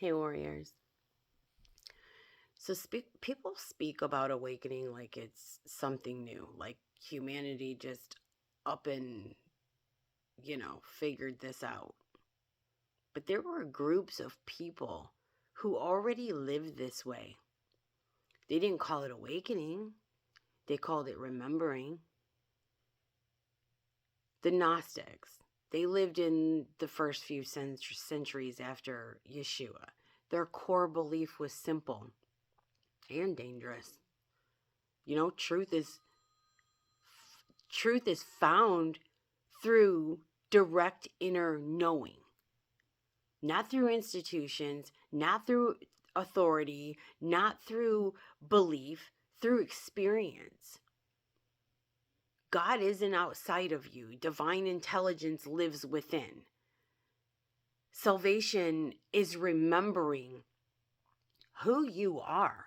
Hey, warriors. So, people speak about awakening like it's something new, like humanity just up and, figured this out. But there were groups of people who already lived this way. They didn't call it awakening, they called it remembering. The Gnostics, they lived in the first few centuries after Yeshua. Their core belief was simple and dangerous. Truth is found through direct inner knowing, not through institutions, not through authority, not through belief, through experience. God isn't outside of you. Divine intelligence lives within. Salvation is remembering who you are.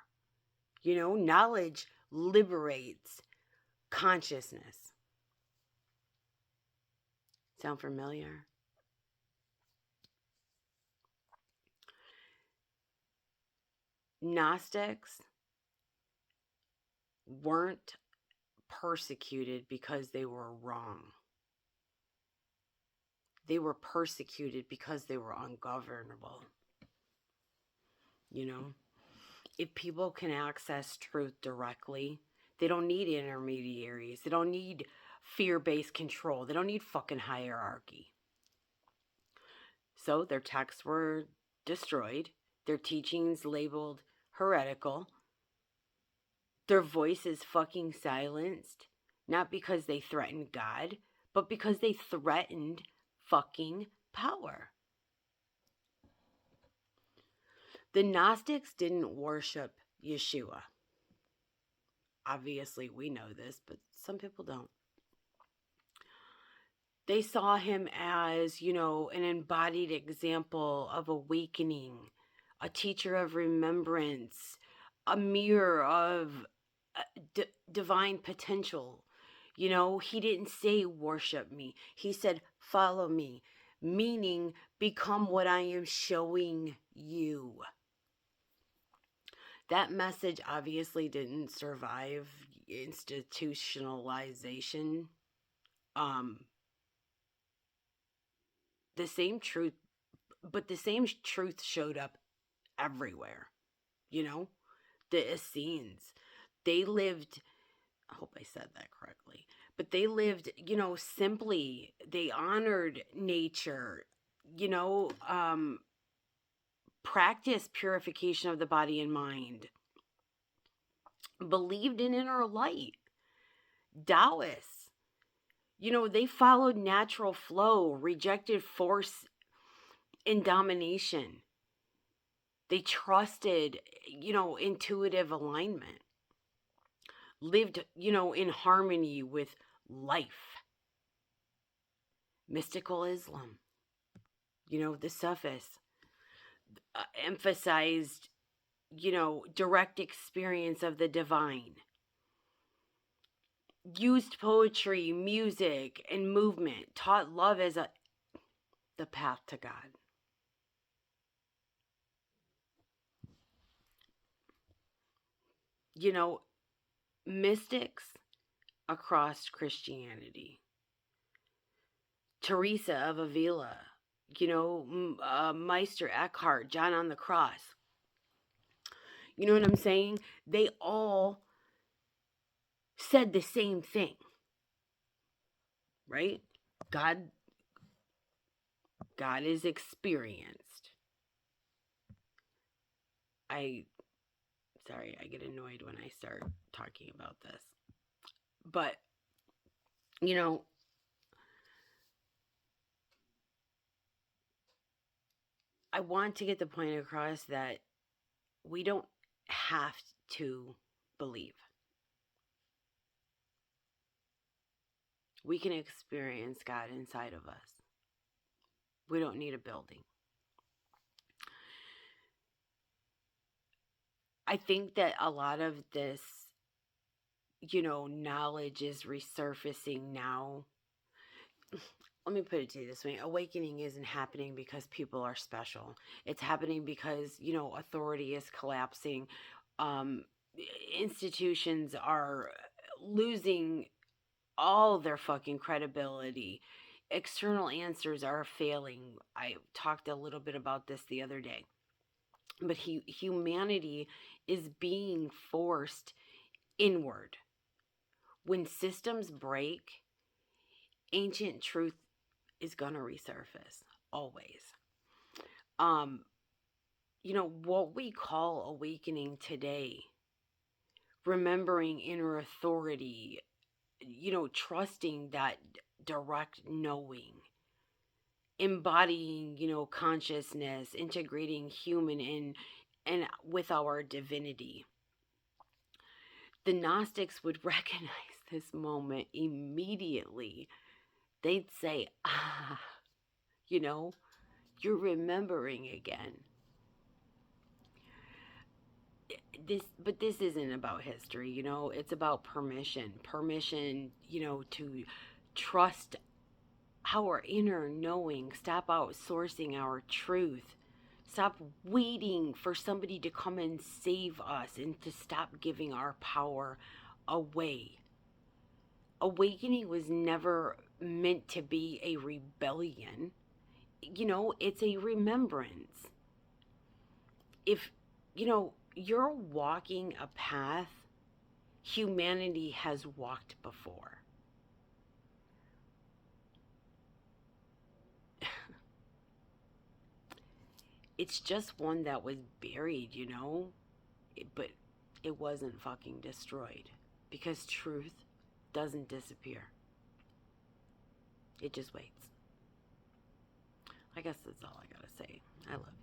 Knowledge liberates consciousness. Sound familiar? Gnostics weren't persecuted because they were wrong. They were persecuted because they were ungovernable. If people can access truth directly, they don't need intermediaries. They don't need fear-based control. They don't need fucking hierarchy. So their texts were destroyed, their teachings labeled heretical, their voices fucking silenced, not because they threatened God, but because they threatened fucking power. The Gnostics didn't worship Yeshua. Obviously, we know this, but some people don't. They saw him as, an embodied example of awakening, a teacher of remembrance, a mirror of divine potential. He didn't say worship me. He said follow me, meaning become what I am showing you. That message obviously didn't survive institutionalization. The same truth, but the same truth showed up everywhere. The Essenes, they lived, I hope I said that correctly, but they lived, simply. They honored nature, you know, um, practiced purification of the body and mind, believed in inner light. Taoists, they followed natural flow, rejected force and domination. They trusted, intuitive alignment, lived, in harmony with life. Mystical Islam, the Sufis, emphasized, direct experience of the divine, used poetry, music, and movement, taught love as the path to God. Mystics across Christianity. Teresa of Avila, Meister Eckhart, John on the Cross. You know what I'm saying? They all said the same thing, right? God is experienced. Sorry, I get annoyed when I start talking about this. But, I want to get the point across that we don't have to believe. We can experience God inside of us. We don't need a building. I think that a lot of this, knowledge is resurfacing now. let me put it to you this way. Awakening isn't happening because people are special. It's happening because, authority is collapsing. Um, Institutions are losing all their fucking credibility. External answers are failing. I talked a little bit about this the other day. But humanity is being forced inward. When systems break, ancient truth is going to resurface always. Um, what we call awakening today, remembering inner authority, trusting that direct knowing, embodying, consciousness, integrating human in and with our divinity. The Gnostics would recognize this moment immediately. They'd say, you know, you're remembering again. This isn't about history, it's about permission. Permission, to trust our inner knowing, stop outsourcing our truth. Stop waiting for somebody to come and save us and to stop giving our power away. Awakening was never meant to be a rebellion. It's a remembrance. If, you're walking a path humanity has walked before. It's just one that was buried, but it wasn't fucking destroyed because truth doesn't disappear. It just waits. I guess that's all I gotta say. I love you.